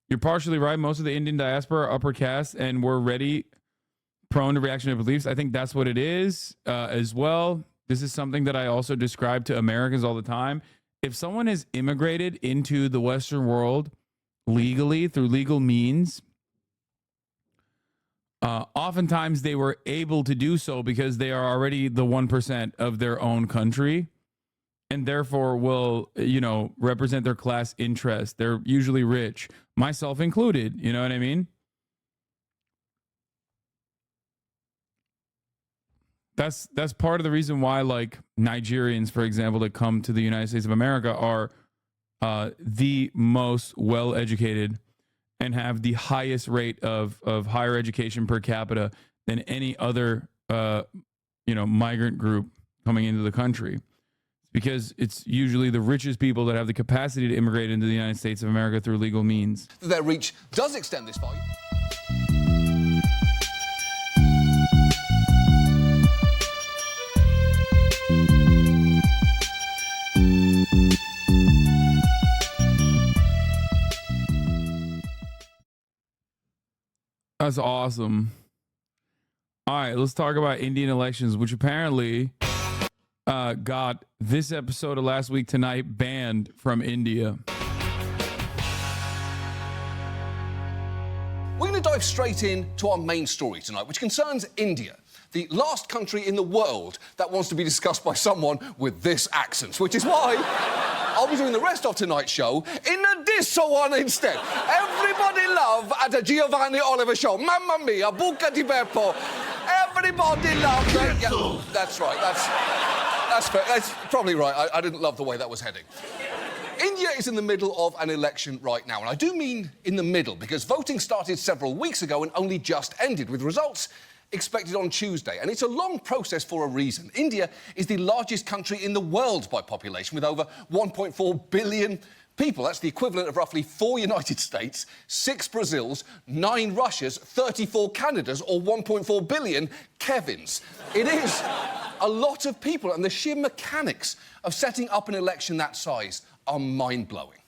You're partially right. Most of the Indian diaspora are upper caste and we're prone to reactionary beliefs. I think that's what it is as well. This is something that I also describe to Americans all the time. If someone has immigrated into the Western world legally through legal means, oftentimes they were able to do so because they are already the 1% of their own country and therefore will, represent their class interest. They're usually rich, myself included. You know what I mean? That's part of the reason why, like, Nigerians, for example, that come to the United States of America are the most well-educated and have the highest rate of higher education per capita than any other, migrant group coming into the country. Because it's usually the richest people that have the capacity to immigrate into the United States of America through legal means. Their reach does extend this far. That's awesome. All right, let's talk about Indian elections, which apparently got this episode of Last Week Tonight banned from India. We're going to dive straight into our main story tonight, which concerns India, the last country in the world that wants to be discussed by someone with this accent, which is why I'll be doing the rest of tonight's show in a this one instead. Everybody love at a Giovanni Oliver show. Mamma mia, buca di beppo. Everybody love that. Yeah, that's right. That's fair. That's probably right. I didn't love the way that was heading. India is in the middle of an election right now, and I do mean in the middle, because voting started several weeks ago and only just ended, with results expected on Tuesday. And it's a long process for a reason. India is the largest country in the world by population, with over 1.4 billion people. That's the equivalent of roughly 4 United States, 6 Brazils, 9 Russias, 34 Canadas, or 1.4 billion Kevins. It is a lot of people, and the sheer mechanics of setting up an election that size are mind-blowing.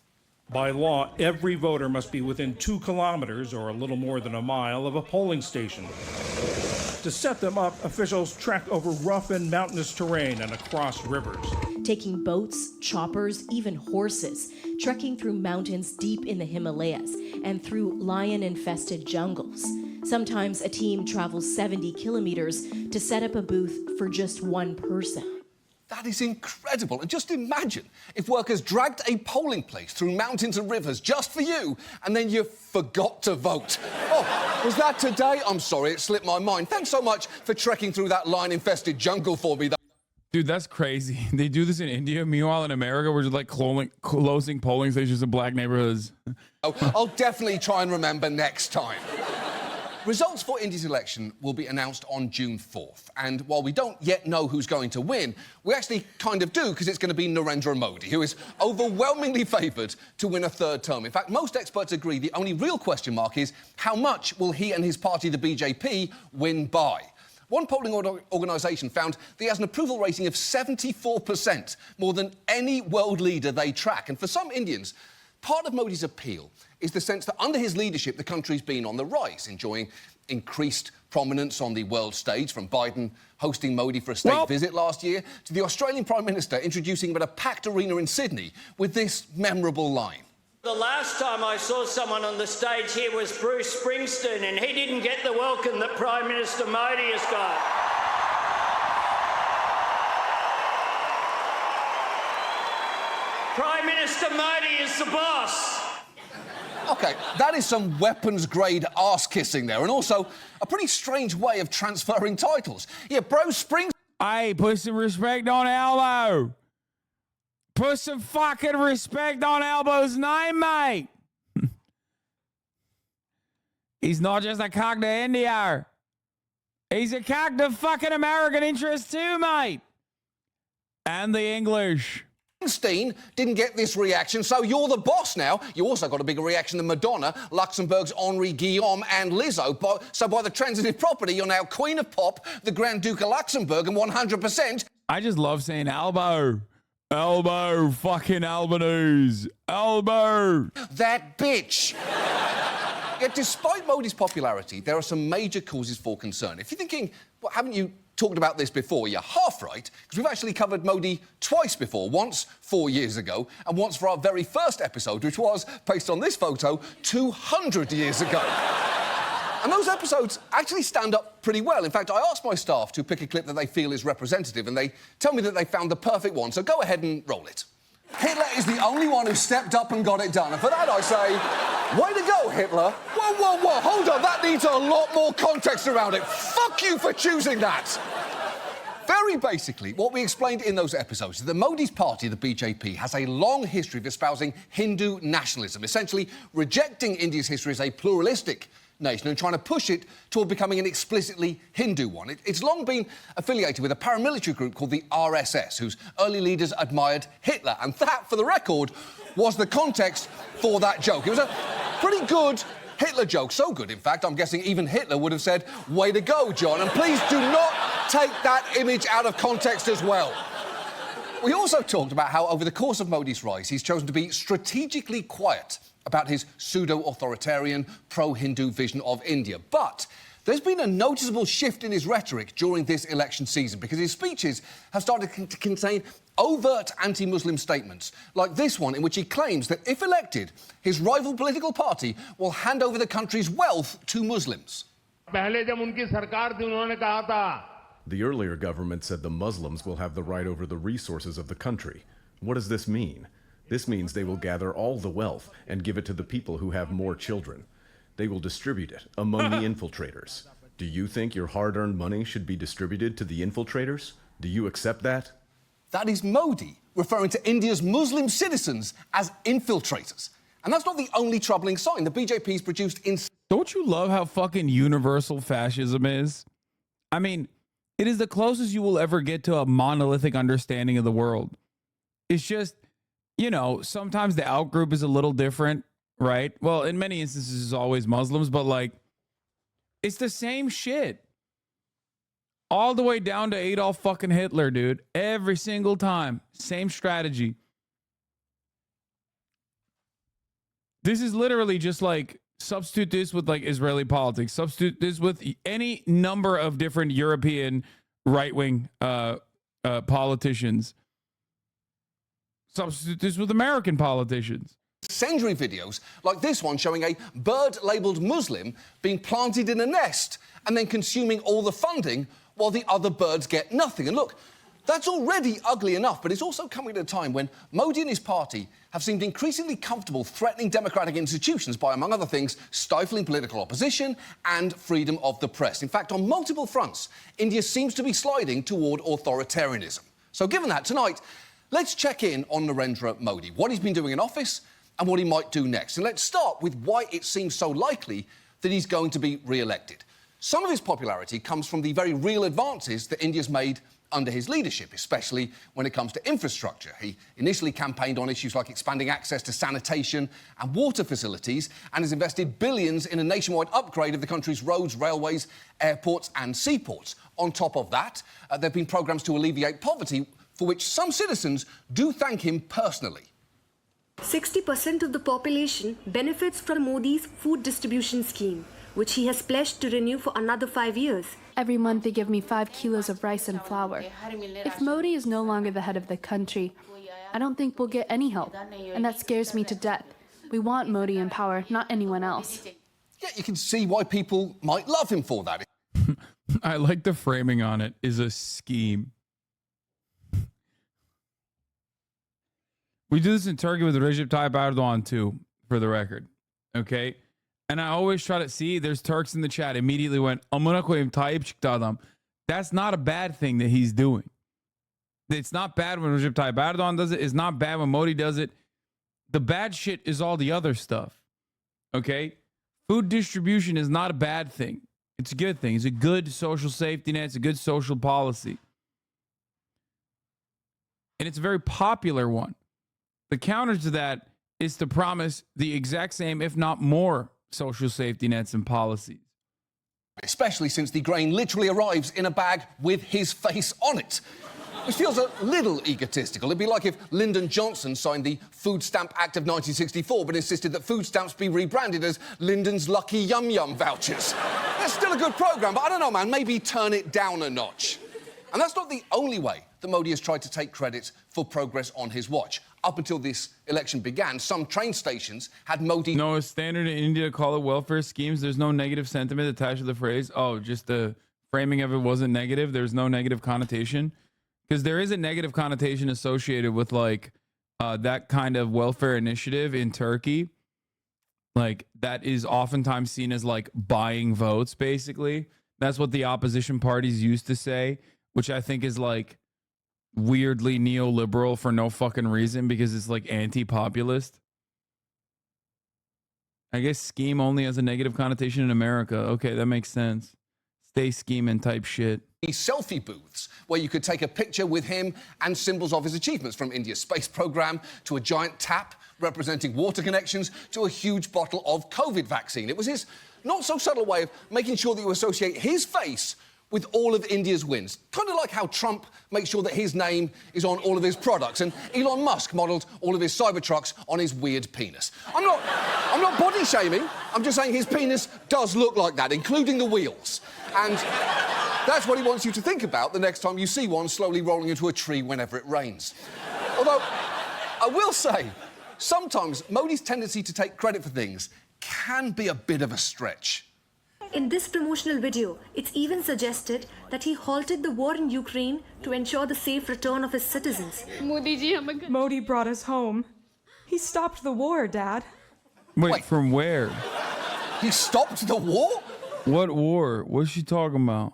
By law, every voter must be within 2 kilometers, or a little more than a mile, of a polling station. To set them up, officials trek over rough and mountainous terrain and across rivers. Taking boats, choppers, even horses, trekking through mountains deep in the Himalayas and through lion-infested jungles. Sometimes a team travels 70 kilometers to set up a booth for just one person. That is incredible. And just imagine if workers dragged a polling place through mountains and rivers just for you, and then you forgot to vote. Oh, was that today? I'm sorry, it slipped my mind. Thanks so much for trekking through that lion-infested jungle for me. Dude, that's crazy. They do this in India. Meanwhile, in America, we're just like closing polling stations in black neighborhoods. Oh, I'll definitely try and remember next time. Results for India's election will be announced on June 4th. And while we don't yet know who's going to win, we actually kind of do, because it's going to be Narendra Modi, who is overwhelmingly favoured to win a third term. In fact, most experts agree the only real question mark is how much will he and his party, the BJP, win by? One polling organisation found that he has an approval rating of 74%, more than any world leader they track. And for some Indians, part of Modi's appeal is the sense that under his leadership, the country's been on the rise, enjoying increased prominence on the world stage, from Biden hosting Modi for a state visit last year to the Australian Prime Minister introducing him at a packed arena in Sydney with this memorable line. The last time I saw someone on the stage here was Bruce Springsteen, and he didn't get the welcome that Prime Minister Modi has got. Prime Minister Modi is the boss. OK, that is some weapons-grade arse-kissing there, and also a pretty strange way of transferring titles. Yeah, Bruce Springsteen... Hey, put some respect on Elbow. Put some fucking respect on Elbow's name, mate. He's not just a cock to India. He's a cock to fucking American interests too, mate. And the English. Springsteen didn't get this reaction, so you're the boss now. You also got a bigger reaction than Madonna, Luxembourg's Henri Guillaume and Lizzo. So by the transitive property, you're now Queen of Pop, the Grand Duke of Luxembourg, and 100%... I just love saying Elbow. Elbow, fucking Albanese. Elbow. That bitch. Yet despite Modi's popularity, there are some major causes for concern. If you're thinking, well, haven't you talked about this before? You're half right, because we've actually covered Modi twice before, once 4 years ago, and once for our very first episode, which was, based on this photo, 200 years ago. And those episodes actually stand up pretty well. In fact, I asked my staff to pick a clip that they feel is representative, and they tell me that they found the perfect one, so go ahead and roll it. Hitler is the only one who stepped up and got it done, and for that I say, way to go, Hitler. Whoa, whoa, whoa, hold on, that needs a lot more context around it. Fuck you for choosing that. Very basically, what we explained in those episodes is that Modi's party, the BJP, has a long history of espousing Hindu nationalism, essentially rejecting India's history as a pluralistic nation and trying to push it toward becoming an explicitly Hindu one. It's long been affiliated with a paramilitary group called the RSS, whose early leaders admired Hitler. And that, for the record, was the context for that joke. It was a pretty good Hitler joke. So good, in fact, I'm guessing even Hitler would have said, way to go, John. And please do not take that image out of context as well. We also talked about how, over the course of Modi's rise, he's chosen to be strategically quiet about his pseudo-authoritarian, pro-Hindu vision of India. But there's been a noticeable shift in his rhetoric during this election season, because his speeches have started to contain overt anti-Muslim statements, like this one, in which he claims that if elected, his rival political party will hand over the country's wealth to Muslims. The earlier government said the Muslims will have the right over the resources of the country. What does this mean? This means they will gather all the wealth and give it to the people who have more children. They will distribute it among the infiltrators. Do you think your hard-earned money should be distributed to the infiltrators? Do you accept that? That is Modi referring to India's Muslim citizens as infiltrators. And that's not the only troubling sign. The BJP's produced Don't you love how fucking universal fascism is? I mean, it is the closest you will ever get to a monolithic understanding of the world. It's just, you know, sometimes the outgroup is a little different, right? Well, in many instances, it's always Muslims, but like, it's the same shit. All the way down to Adolf fucking Hitler, dude. Every single time. Same strategy. This is literally just like, substitute this with like Israeli politics. Substitute this with any number of different European right-wing politicians. Substitute this with American politicians. Incendiary videos like this one showing a bird-labelled Muslim being planted in a nest and then consuming all the funding while the other birds get nothing. And look, that's already ugly enough, but it's also coming at a time when Modi and his party have seemed increasingly comfortable threatening democratic institutions by, among other things, stifling political opposition and freedom of the press. In fact, on multiple fronts, India seems to be sliding toward authoritarianism. So given that, tonight, let's check in on Narendra Modi, what he's been doing in office and what he might do next. And let's start with why it seems so likely that he's going to be re-elected. Some of his popularity comes from the very real advances that India's made under his leadership, especially when it comes to infrastructure. He initially campaigned on issues like expanding access to sanitation and water facilities and has invested billions in a nationwide upgrade of the country's roads, railways, airports and seaports. On top of that, there have been programmes to alleviate poverty for which some citizens do thank him personally. 60% of the population benefits from Modi's food distribution scheme, which he has pledged to renew for another 5 years. Every month they give me 5 kilos of rice and flour. If Modi is no longer the head of the country, I don't think we'll get any help, and that scares me to death. We want Modi in power, not anyone else. Yet you can see why people might love him for that. I like the framing on it is a scheme. We do this in Turkey with Recep Tayyip Erdogan too, for the record. Okay? And I always try to see, there's Turks in the chat, immediately went, amına koyayım Tayyip çıktı adam. That's not a bad thing that he's doing. It's not bad when Recep Tayyip Erdogan does it. It's not bad when Modi does it. The bad shit is all the other stuff. Okay? Food distribution is not a bad thing. It's a good thing. It's a good social safety net. It's a good social policy. And it's a very popular one. The counter to that is to promise the exact same, if not more, social safety nets and policies. Especially since the grain literally arrives in a bag with his face on it. Which feels a little egotistical. It'd be like if Lyndon Johnson signed the Food Stamp Act of 1964 but insisted that food stamps be rebranded as Lyndon's Lucky Yum Yum vouchers. That's still a good programme, but I don't know, man, maybe turn it down a notch. And that's not the only way that Modi has tried to take credit for progress on his watch. Up until this election began, some train stations had Modi... No, it's standard in India to call it welfare schemes. There's no negative sentiment attached to the phrase. Oh, just the framing of it wasn't negative. There's no negative connotation. Because there is a negative connotation associated with, like, that kind of welfare initiative in Turkey. Like, that is oftentimes seen as, like, buying votes, basically. That's what the opposition parties used to say, which I think is, like, weirdly neoliberal for no fucking reason because it's, like, anti-populist. I guess scheme only has a negative connotation in America. Okay, that makes sense. Stay scheming type shit. Selfie booths where you could take a picture with him and symbols of his achievements, from India's space program to a giant tap representing water connections to a huge bottle of COVID vaccine. It was his not so subtle way of making sure that you associate his face with all of India's wins. Kind of like how Trump makes sure that his name is on all of his products and Elon Musk modelled all of his Cybertrucks on his weird penis. I'm not body shaming. I'm just saying his penis does look like that, including the wheels. And that's what he wants you to think about the next time you see one slowly rolling into a tree whenever it rains. Although, I will say, sometimes Modi's tendency to take credit for things can be a bit of a stretch. In this promotional video, it's even suggested that he halted the war in Ukraine to ensure the safe return of his citizens. Modi brought us home. He stopped the war, Dad. Wait, from where? He stopped the war? What war? What's she talking about?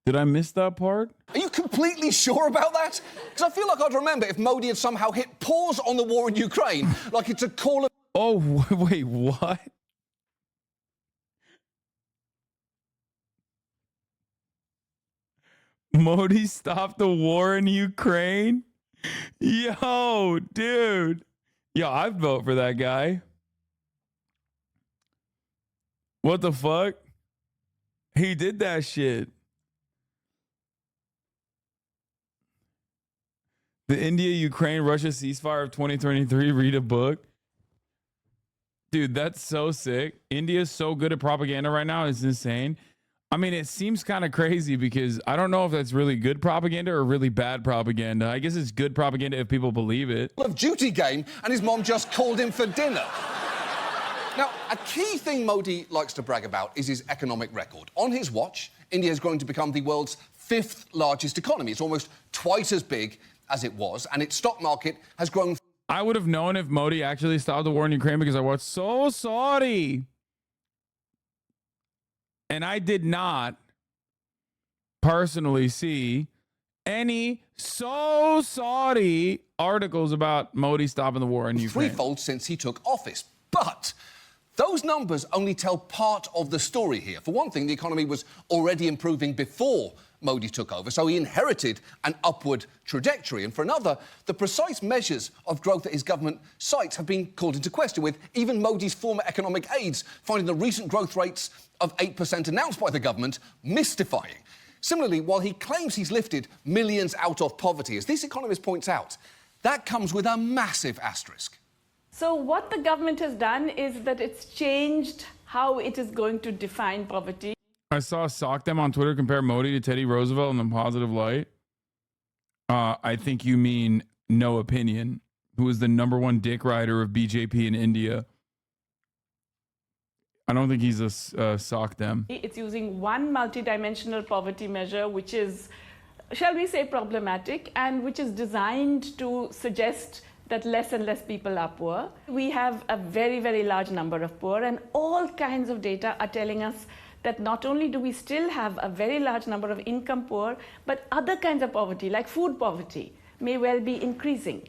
Did I miss that part? Are you completely sure about that? Because I feel like I'd remember if Modi had somehow hit pause on the war in Ukraine, like it's a call of... Oh, wait, what? Modi stopped the war in Ukraine? Yo, dude. Yo, I'd vote for that guy. What the fuck? He did that shit. The India-Ukraine-Russia ceasefire of 2023, read a book. Dude, that's so sick. India's so good at propaganda right now. It's insane. I mean, it seems kind of crazy because I don't know if that's really good propaganda or really bad propaganda. I guess it's good propaganda if people believe it. ...of duty game, and his mom just called him for dinner. Now, a key thing Modi likes to brag about is his economic record. On his watch, India has grown to become the world's 5th largest economy. It's almost twice as big as it was, and its stock market has grown... I would have known if Modi actually stopped the war in Ukraine because I watched So Sorry. And I did not personally see any So Sorry articles about Modi stopping the war in Ukraine. Threefold since he took office. But those numbers only tell part of the story here. For one thing, the economy was already improving before Modi took over, so he inherited an upward trajectory. And for another, the precise measures of growth that his government cites have been called into question, with even Modi's former economic aides finding the recent growth rates of 8% announced by the government mystifying. Similarly, while he claims he's lifted millions out of poverty, as this economist points out, that comes with a massive asterisk. So what the government has done is that it's changed how it is going to define poverty. I saw Sock Them on Twitter compare Modi to Teddy Roosevelt in a positive light. I think you mean No Opinion, who is the #1 dick rider of BJP in India. I don't think he's a Sock Them. It's using one multidimensional poverty measure, which is, shall we say, problematic, and which is designed to suggest that less and less people are poor. We have a very, very large number of poor, and all kinds of data are telling us that not only do we still have a very large number of income poor, but other kinds of poverty, like food poverty, may well be increasing.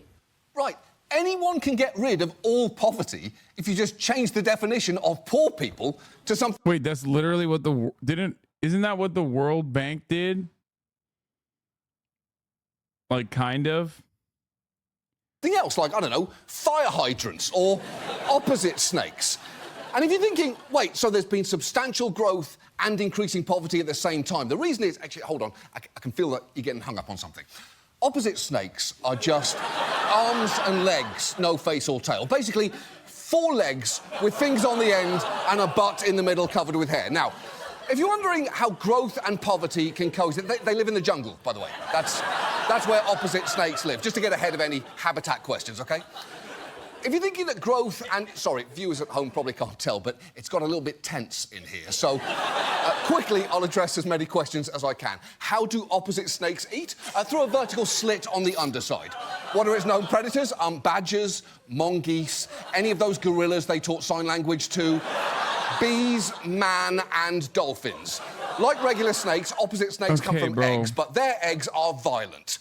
Right. Anyone can get rid of all poverty if you just change the definition of poor people to something... Wait, that's literally what isn't that what the World Bank did? Like, kind of? Something else, like, I don't know, fire hydrants or opposite snakes. And if you're thinking, wait, so there's been substantial growth and increasing poverty at the same time, the reason is, actually, hold on, I can feel that you're getting hung up on something. Opposite snakes are just arms and legs, no face or tail. Basically, 4 legs with things on the end and a butt in the middle covered with hair. Now, if you're wondering how growth and poverty can coexist, they live in the jungle, by the way. That's where opposite snakes live, just to get ahead of any habitat questions, OK? If you're thinking that growth and... Sorry, viewers at home probably can't tell, but it's got a little bit tense in here. So, quickly, I'll address as many questions as I can. How do opposite snakes eat? Through a vertical slit on the underside. What are its known predators? Badgers, mongoose, any of those gorillas they taught sign language to, bees, man, and dolphins. Like regular snakes, opposite snakes come from eggs, but their eggs are violent.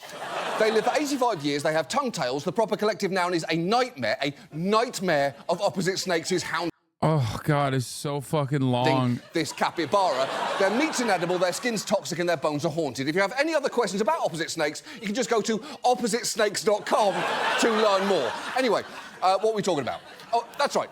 They live for 85 years, they have tongue tails. The proper collective noun is a nightmare. A nightmare of opposite snakes is hound. Oh, God, it's so fucking long. This capybara. Their meat's inedible, their skin's toxic, and their bones are haunted. If you have any other questions about opposite snakes, you can just go to oppositesnakes.com to learn more. Anyway, what are we talking about? Oh, that's right.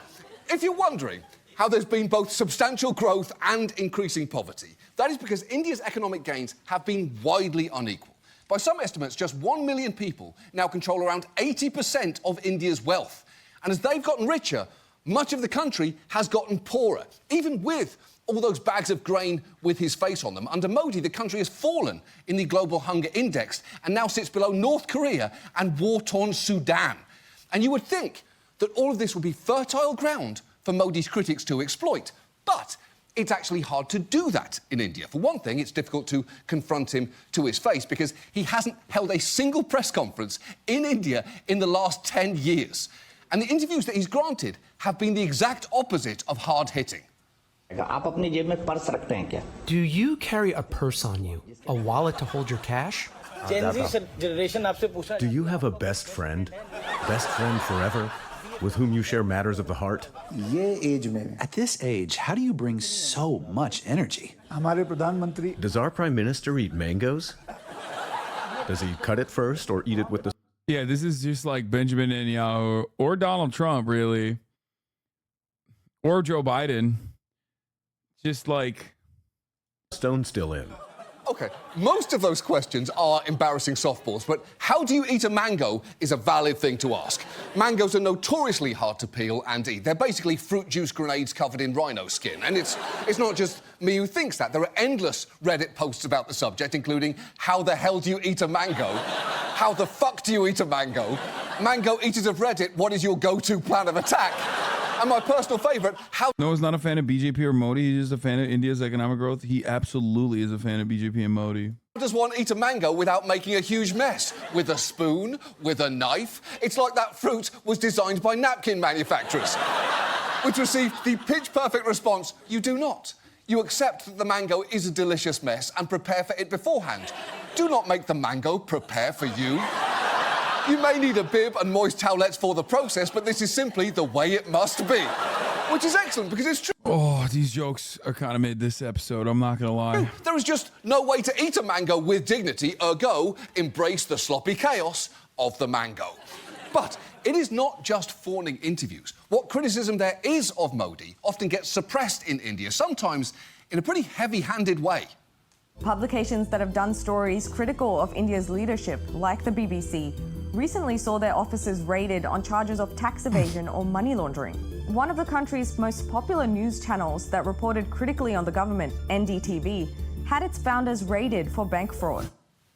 If you're wondering how there's been both substantial growth and increasing poverty, that is because India's economic gains have been widely unequal. By some estimates, just 1 million people now control around 80% of India's wealth. And as they've gotten richer, much of the country has gotten poorer, even with all those bags of grain with his face on them. Under Modi, the country has fallen in the Global Hunger Index and now sits below North Korea and war-torn Sudan. And you would think that all of this would be fertile ground for Modi's critics to exploit. But it's actually hard to do that in India. For one thing, it's difficult to confront him to his face because he hasn't held a single press conference in India in the last 10 years. And the interviews that he's granted have been the exact opposite of hard-hitting. Do you carry a purse on you? A wallet to hold your cash? Do you have a best friend? Best friend forever? With whom you share matters of the heart? At this age, how do you bring so much energy? Does our Prime Minister eat mangoes? Does he cut it first or eat it with the... Yeah, this is just like Benjamin Netanyahu or Donald Trump, really. Or Joe Biden. Just like... Stone still in. OK, most of those questions are embarrassing softballs, but how do you eat a mango is a valid thing to ask. Mangoes are notoriously hard to peel and eat. They're basically fruit juice grenades covered in rhino skin. And it's not just me who thinks that. There are endless Reddit posts about the subject, including how the hell do you eat a mango? How the fuck do you eat a mango? Mango eaters of Reddit, what is your go-to plan of attack? And my personal favourite, how... No, he's not a fan of BJP or Modi. He's just a fan of India's economic growth. He absolutely is a fan of BJP and Modi. Does one eat a mango without making a huge mess? With a spoon? With a knife? It's like that fruit was designed by napkin manufacturers, which received the pitch-perfect response, you do not. You accept that the mango is a delicious mess and prepare for it beforehand. Do not make the mango prepare for you. You may need a bib and moist towelettes for the process, but this is simply the way it must be. Which is excellent, because it's true. Oh, these jokes are kind of made this episode, I'm not gonna lie. There is just no way to eat a mango with dignity, ergo, embrace the sloppy chaos of the mango. But it is not just fawning interviews. What criticism there is of Modi often gets suppressed in India, sometimes in a pretty heavy-handed way. Publications that have done stories critical of India's leadership, like the BBC, recently saw their offices raided on charges of tax evasion or money laundering. One of the country's most popular news channels that reported critically on the government, NDTV, had its founders raided for bank fraud.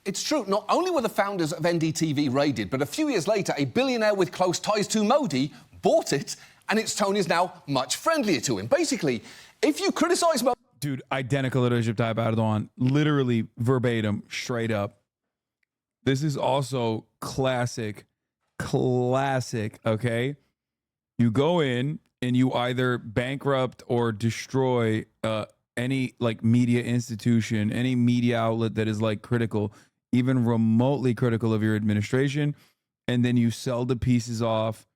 It's true, not only were the founders of NDTV raided, but a few years later, a billionaire with close ties to Modi bought it, and its tone is now much friendlier to him. Basically, if you criticise Modi... Dude, identical to Recep Tayyip Erdogan. Literally verbatim, straight up. This is also classic, okay? You go in and you either bankrupt or destroy any like media institution, any media outlet that is like critical, even remotely critical of your administration, and then you sell the pieces off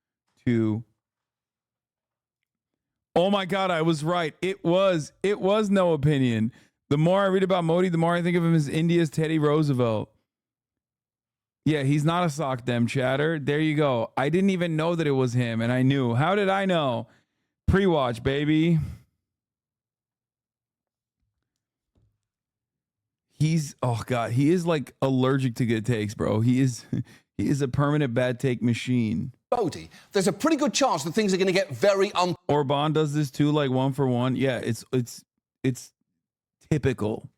to... Oh my God, I was right. It was no opinion. The more I read about Modi, the more I think of him as India's Teddy Roosevelt. Yeah, he's not a sock dem chatter. There you go. I didn't even know that it was him, and I knew. How did I know? Pre-watch, baby. oh God, he is like allergic to good takes, bro. He is a permanent bad take machine. Modi, there's a pretty good chance that things are going to get very Orban does this too, like one for one. Yeah, it's typical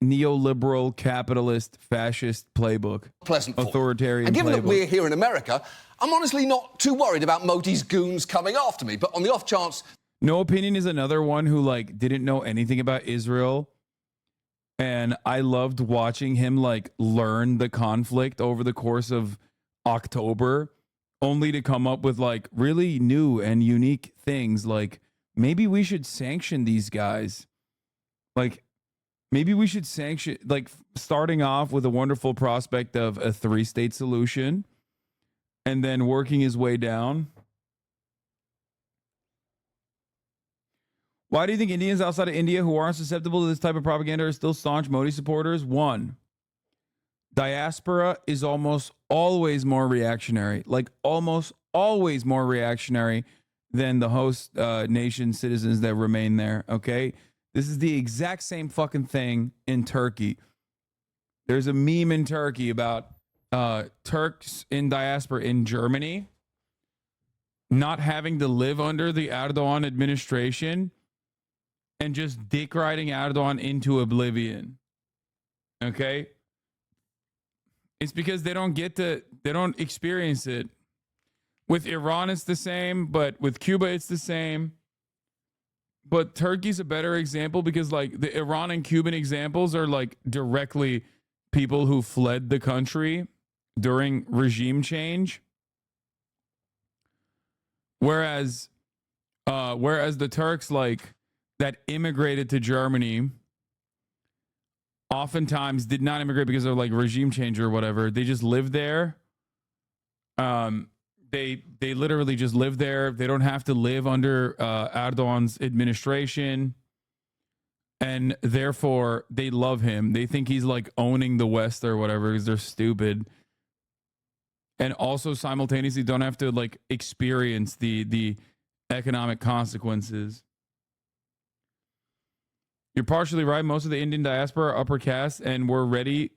neoliberal, capitalist, fascist playbook. Pleasant. Authoritarian And given playbook. that we're here in America, I'm honestly not too worried about Modi's goons coming after me. But on the off chance... No Opinion is another one who like didn't know anything about Israel. And I loved watching him like learn the conflict over the course of October, only to come up with like really new and unique things. Like maybe we should sanction these guys. Like maybe we should sanction, like starting off with a wonderful prospect of a 3-state solution and then working his way down. Why do you think Indians outside of India who aren't susceptible to this type of propaganda are still staunch Modi supporters? One, diaspora is almost always more reactionary, like almost always more reactionary than the host nation citizens that remain there, okay? This is the exact same fucking thing in Turkey. There's a meme in Turkey about Turks in diaspora in Germany not having to live under the Erdogan administration and just dick riding Erdogan into oblivion. Okay? It's because they don't experience it. With Iran, it's the same, but with Cuba, it's the same. But Turkey's a better example because like the Iran and Cuban examples are like directly people who fled the country during regime change. Whereas the Turks like that immigrated to Germany oftentimes did not immigrate because of like regime change or whatever. They just lived there. They literally just live there. They don't have to live under Erdogan's administration. And therefore they love him. They think he's like owning the West or whatever because they're stupid. And also simultaneously don't have to like experience the economic consequences. You're partially right. Most of the Indian diaspora are upper caste and we're ready,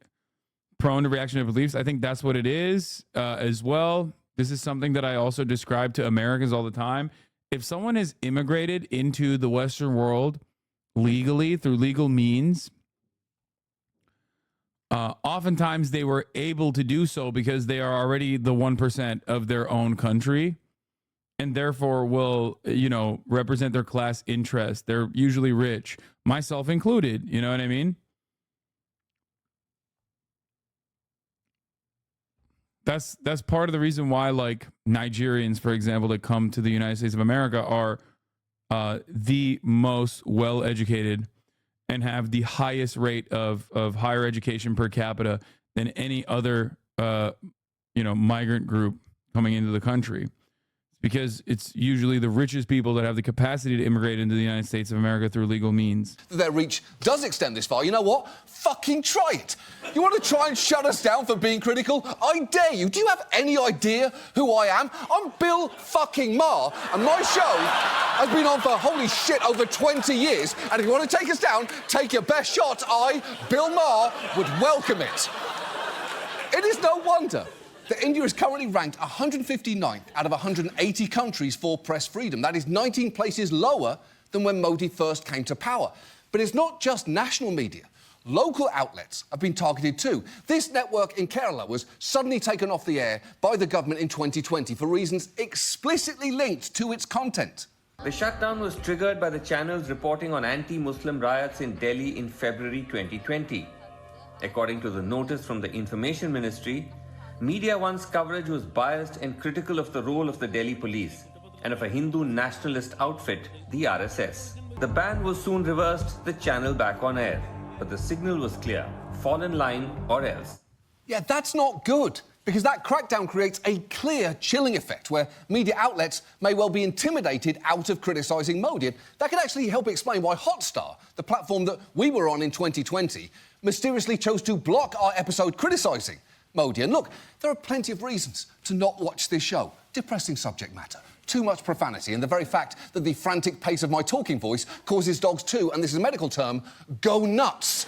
prone to reactionary beliefs. I think that's what it is as well. This is something that I also describe to Americans all the time. If someone has immigrated into the Western world legally through legal means, oftentimes they were able to do so because they are already the 1% of their own country and therefore will, represent their class interest. They're usually rich, myself included. You know what I mean? That's part of the reason why, like, Nigerians, for example, that come to the United States of America are the most well-educated and have the highest rate of higher education per capita than any other, migrant group coming into the country. Because it's usually the richest people that have the capacity to immigrate into the United States of America through legal means. Their reach does extend this far. You know what? Fucking try it. You want to try and shut us down for being critical? I dare you. Do you have any idea who I am? I'm Bill fucking Maher, and my show has been on for, holy shit, over 20 years. And if you want to take us down, take your best shot. I, Bill Maher, would welcome it. It is no wonder that India is currently ranked 159th out of 180 countries for press freedom. That is 19 places lower than when Modi first came to power. But it's not just national media. Local outlets have been targeted too. This network in Kerala was suddenly taken off the air by the government in 2020 for reasons explicitly linked to its content. The shutdown was triggered by the channel's reporting on anti-Muslim riots in Delhi in February 2020. According to the notice from the Information Ministry, Media One's coverage was biased and critical of the role of the Delhi police and of a Hindu nationalist outfit, the RSS. The ban was soon reversed, the channel back on air, but the signal was clear: fall in line or else. Yeah, that's not good, because that crackdown creates a clear chilling effect where media outlets may well be intimidated out of criticising Modi. And that could actually help explain why Hotstar, the platform that we were on in 2020, mysteriously chose to block our episode criticising Modi. And look, there are plenty of reasons to not watch this show. Depressing subject matter, too much profanity, and the very fact that the frantic pace of my talking voice causes dogs to, and this is a medical term, go nuts.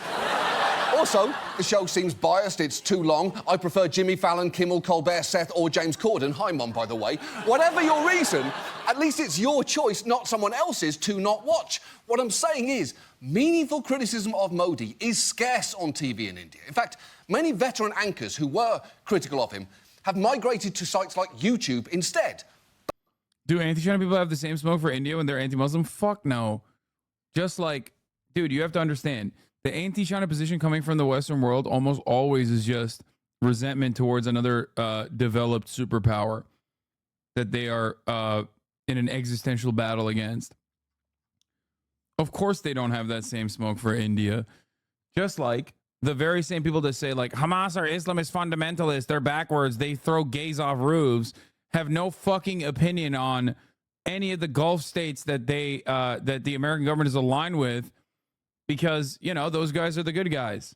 Also, the show seems biased, it's too long. I prefer Jimmy Fallon, Kimmel, Colbert, Seth, or James Corden. Hi, Mum, by the way. Whatever your reason, at least it's your choice, not someone else's, to not watch. What I'm saying is, meaningful criticism of Modi is scarce on TV in India. In fact, many veteran anchors who were critical of him have migrated to sites like YouTube instead. Do anti-China people have the same smoke for India when they're anti-Muslim? Fuck no. Just like, dude, you have to understand, the anti-China position coming from the Western world almost always is just resentment towards another developed superpower that they are in an existential battle against. Of course they don't have that same smoke for India. Just like the very same people that say, like, Hamas are Islamist fundamentalists, they're backwards, they throw gays off roofs, have no fucking opinion on any of the Gulf states that they that the American government is aligned with, because, you know, those guys are the good guys.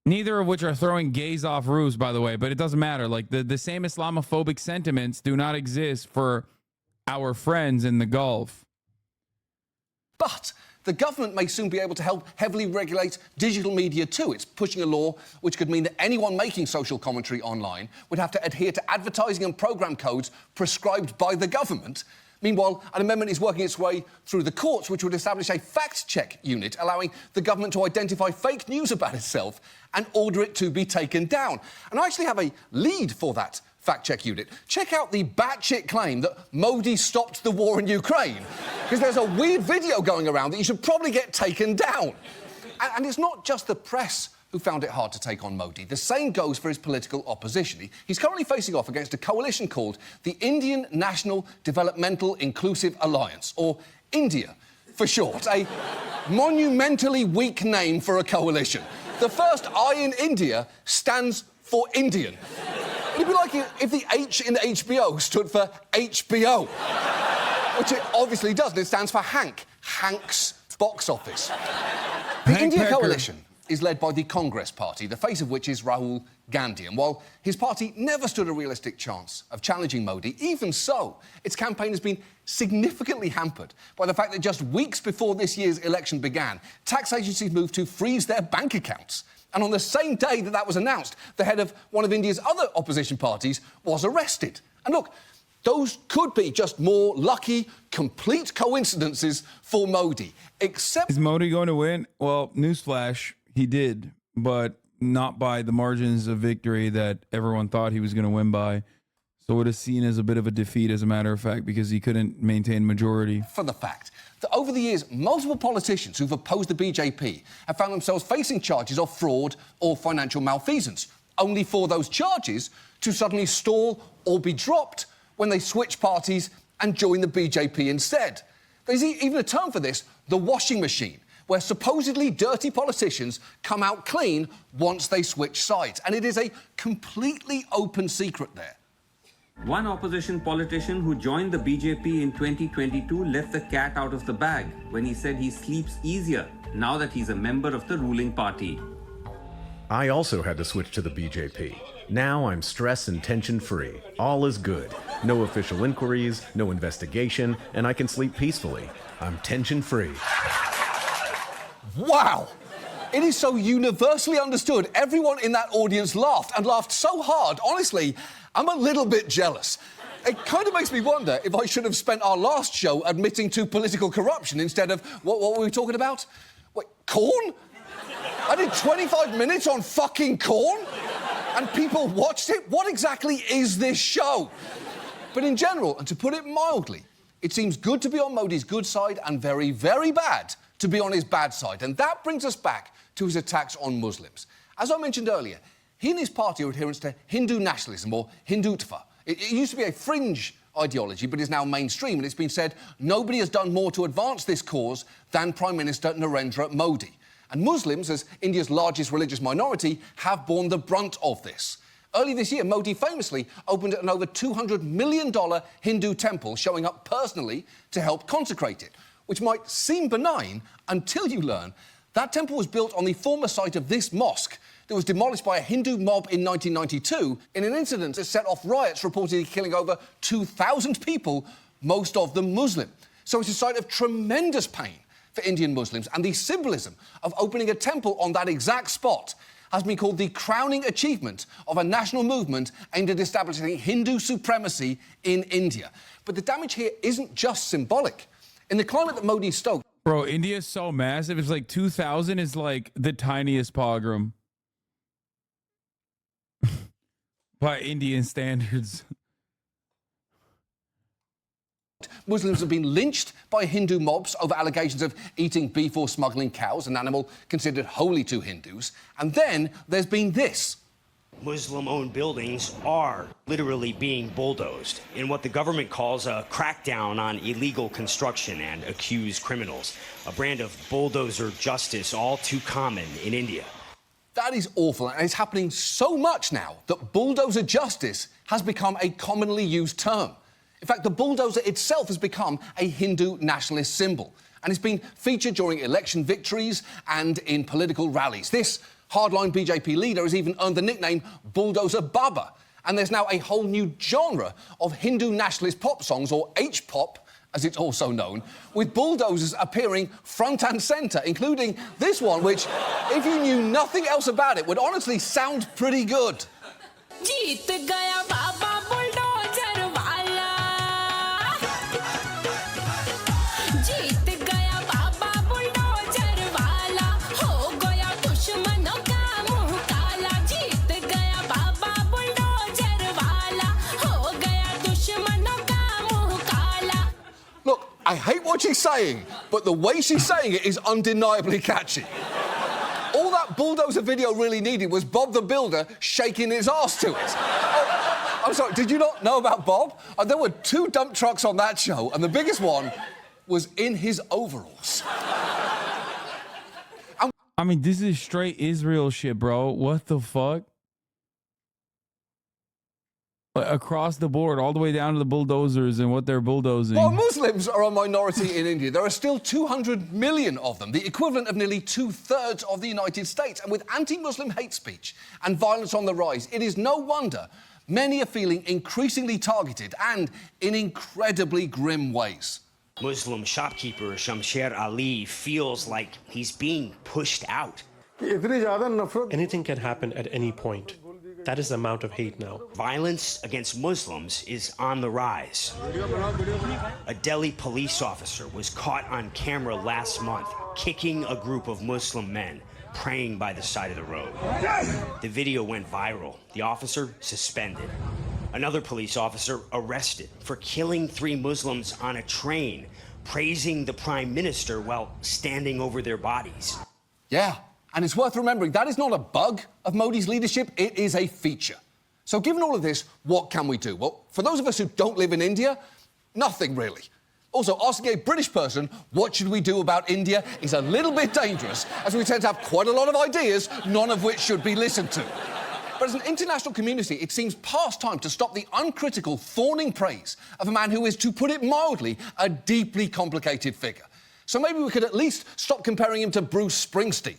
Neither of which are throwing gays off roofs, by the way, but it doesn't matter. Like, the same Islamophobic sentiments do not exist for our friends in the Gulf. But the government may soon be able to help heavily regulate digital media too. It's pushing a law which could mean that anyone making social commentary online would have to adhere to advertising and program codes prescribed by the government. Meanwhile, an amendment is working its way through the courts, which would establish a fact-check unit, allowing the government to identify fake news about itself and order it to be taken down. And I actually have a lead for that fact-check unit. Check out the batshit claim that Modi stopped the war in Ukraine, because there's a weird video going around that you should probably get taken down. And it's not just the press who found it hard to take on Modi. The same goes for his political opposition. He's currently facing off against a coalition called the Indian National Developmental Inclusive Alliance, or India for short, a monumentally weak name for a coalition. The first I in India stands for Indian. It'd be like if the H in HBO stood for HBO, which it obviously doesn't. It stands for Hank, Hank's box office. The India coalition is led by the Congress Party, the face of which is Rahul Gandhi. And while his party never stood a realistic chance of challenging Modi, even so, its campaign has been significantly hampered by the fact that just weeks before this year's election began, tax agencies moved to freeze their bank accounts. And on the same day that that was announced, the head of one of India's other opposition parties was arrested. And look, those could be just more lucky, complete coincidences for Modi, except... Is Modi going to win? Well, newsflash, he did, but not by the margins of victory that everyone thought he was going to win by. So it is seen as a bit of a defeat, as a matter of fact, because he couldn't maintain majority. For the fact that over the years, multiple politicians who've opposed the BJP have found themselves facing charges of fraud or financial malfeasance, only for those charges to suddenly stall or be dropped when they switch parties and join the BJP instead. There's even a term for this, the washing machine, where supposedly dirty politicians come out clean once they switch sides. And it is a completely open secret there. One opposition politician who joined the BJP in 2022 left the cat out of the bag when he said he sleeps easier now that he's a member of the ruling party. I also had to switch to the BJP. Now I'm stress and tension-free. All is good. No official inquiries, no investigation, and I can sleep peacefully. I'm tension-free. Wow! It is so universally understood. Everyone in that audience laughed, and laughed so hard. Honestly, I'm a little bit jealous. It kind of makes me wonder if I should have spent our last show admitting to political corruption instead of... What were we talking about? Wait, corn? I did 25 minutes on fucking corn? And people watched it? What exactly is this show? But in general, and to put it mildly, it seems good to be on Modi's good side and very, very bad to be on his bad side. And that brings us back to his attacks on Muslims. As I mentioned earlier, he and his party are adherents to Hindu nationalism, or Hindutva. It used to be a fringe ideology, but is now mainstream, and it's been said nobody has done more to advance this cause than Prime Minister Narendra Modi. And Muslims, as India's largest religious minority, have borne the brunt of this. Early this year, Modi famously opened an over $200 million Hindu temple, showing up personally to help consecrate it, which might seem benign until you learn that temple was built on the former site of this mosque that was demolished by a Hindu mob in 1992 in an incident that set off riots reportedly killing over 2,000 people most of them Muslim. So it's a sight of tremendous pain for Indian Muslims, and the symbolism of opening a temple on that exact spot has been called the crowning achievement of a national movement aimed at establishing Hindu supremacy in India. But the damage here isn't just symbolic. In the climate that Modi stoked... Bro, India is so massive. It's like 2,000 is like the tiniest pogrom. By Indian standards. Muslims have been lynched by Hindu mobs over allegations of eating beef or smuggling cows, an animal considered holy to Hindus. And then there's been this. Muslim-owned buildings are literally being bulldozed in what the government calls a crackdown on illegal construction and accused criminals, a brand of bulldozer justice all too common in India. That is awful, and it's happening so much now that bulldozer justice has become a commonly used term. In fact, the bulldozer itself has become a Hindu nationalist symbol, and it's been featured during election victories and in political rallies. This hardline BJP leader has even earned the nickname Bulldozer Baba, and there's now a whole new genre of Hindu nationalist pop songs, or H-pop, as it's also known, with bulldozers appearing front and centre, including this one, which, if you knew nothing else about it, would honestly sound pretty good. I hate what she's saying, but the way she's saying it is undeniably catchy. All that bulldozer video really needed was Bob the Builder shaking his ass to it. Oh, I'm sorry, did you not know about Bob? There were 2 dump trucks on that show, and the biggest one was in his overalls. I mean, this is straight Israel shit, bro. What the fuck? Across the board, all the way down to the bulldozers and what they're bulldozing. While Muslims are a minority in India, there are still 200 million of them, the equivalent of nearly 2/3 of the United States. And with anti-Muslim hate speech and violence on the rise, it is no wonder many are feeling increasingly targeted and in incredibly grim ways. Muslim shopkeeper Shamsher Ali feels like he's being pushed out. Anything can happen at any point. That is the amount of hate now. Violence against Muslims is on the rise. A Delhi police officer was caught on camera last month kicking a group of Muslim men praying by the side of the road. The video went viral. The officer suspended. Another police officer arrested for killing 3 Muslims on a train, praising the prime minister while standing over their bodies. Yeah. And it's worth remembering that is not a bug of Modi's leadership, it is a feature. So given all of this, what can we do? Well, for those of us who don't live in India, nothing really. Also, asking a British person what should we do about India is a little bit dangerous, as we tend to have quite a lot of ideas, none of which should be listened to. But as an international community, it seems past time to stop the uncritical, fawning praise of a man who is, to put it mildly, a deeply complicated figure. So maybe we could at least stop comparing him to Bruce Springsteen.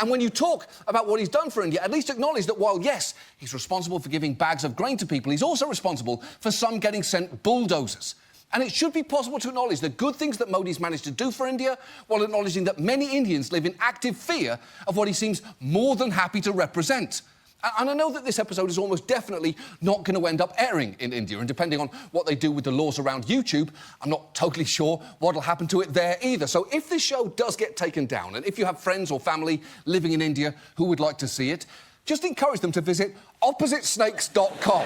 And when you talk about what he's done for India, at least acknowledge that while, yes, he's responsible for giving bags of grain to people, he's also responsible for some getting sent bulldozers. And it should be possible to acknowledge the good things that Modi's managed to do for India, while acknowledging that many Indians live in active fear of what he seems more than happy to represent. And I know that this episode is almost definitely not going to end up airing in India, and depending on what they do with the laws around YouTube, I'm not totally sure what'll happen to it there either. So if this show does get taken down, and if you have friends or family living in India who would like to see it, just encourage them to visit oppositesnakes.com,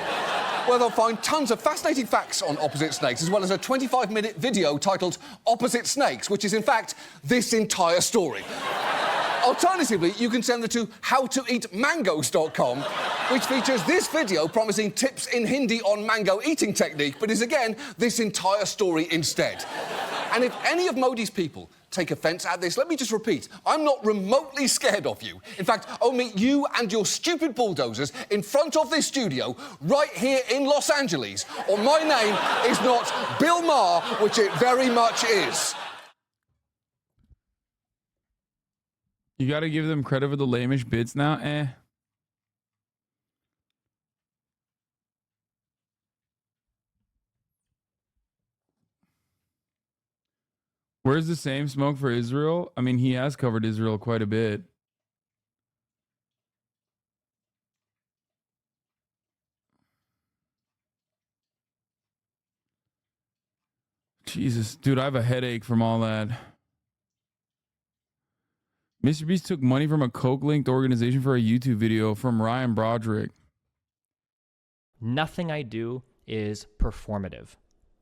where they'll find tons of fascinating facts on opposite snakes, as well as a 25-minute video titled Opposite Snakes, which is, in fact, this entire story. Alternatively, you can send them to howtoeatmangoes.com, which features this video promising tips in Hindi on mango eating technique, but is again this entire story instead. And if any of Modi's people take offence at this, let me just repeat, I'm not remotely scared of you. In fact, I'll meet you and your stupid bulldozers in front of this studio right here in Los Angeles, or my name is not Bill Maher, which it very much is. You got to give them credit for the lamish bits now, Where's the same smoke for Israel? I mean, he has covered Israel quite a bit. Jesus, dude, I have a headache from all that. Mr. Beast took money from a Coke-linked organization for a YouTube video from Ryan Broderick. Nothing I do is performative.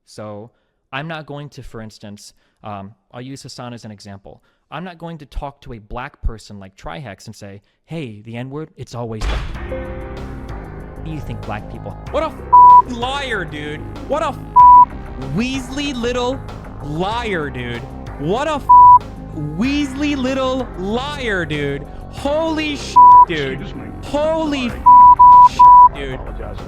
So I'm not going to, for instance, I'll use Hasan as an example. I'm not going to talk to a black person like Trihex and say, hey, the N-word, it's always what do you think black people? What a liar, dude. What a Weasley little liar, dude. What a Weasley little liar, dude. Holy shit, dude. Holy shit, dude.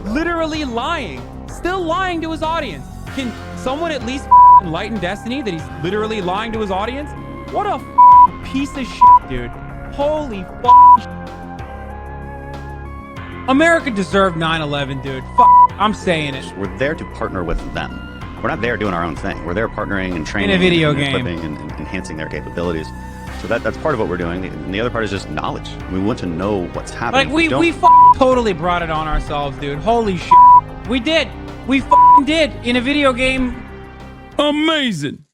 Literally lying. Still lying to his audience. Can someone at least enlighten Destiny that he's literally lying to his audience? What a piece of shit, dude. Holy shit. America deserved 9/11, dude. I'm saying it. We're there to partner with them. We're not there doing our own thing. We're there partnering and training in a video and game, equipping and enhancing their capabilities. So that's part of what we're doing. And the other part is just knowledge. We want to know what's happening. Like we totally brought it on ourselves, dude. Holy shit. We did. We did in a video game. Amazing.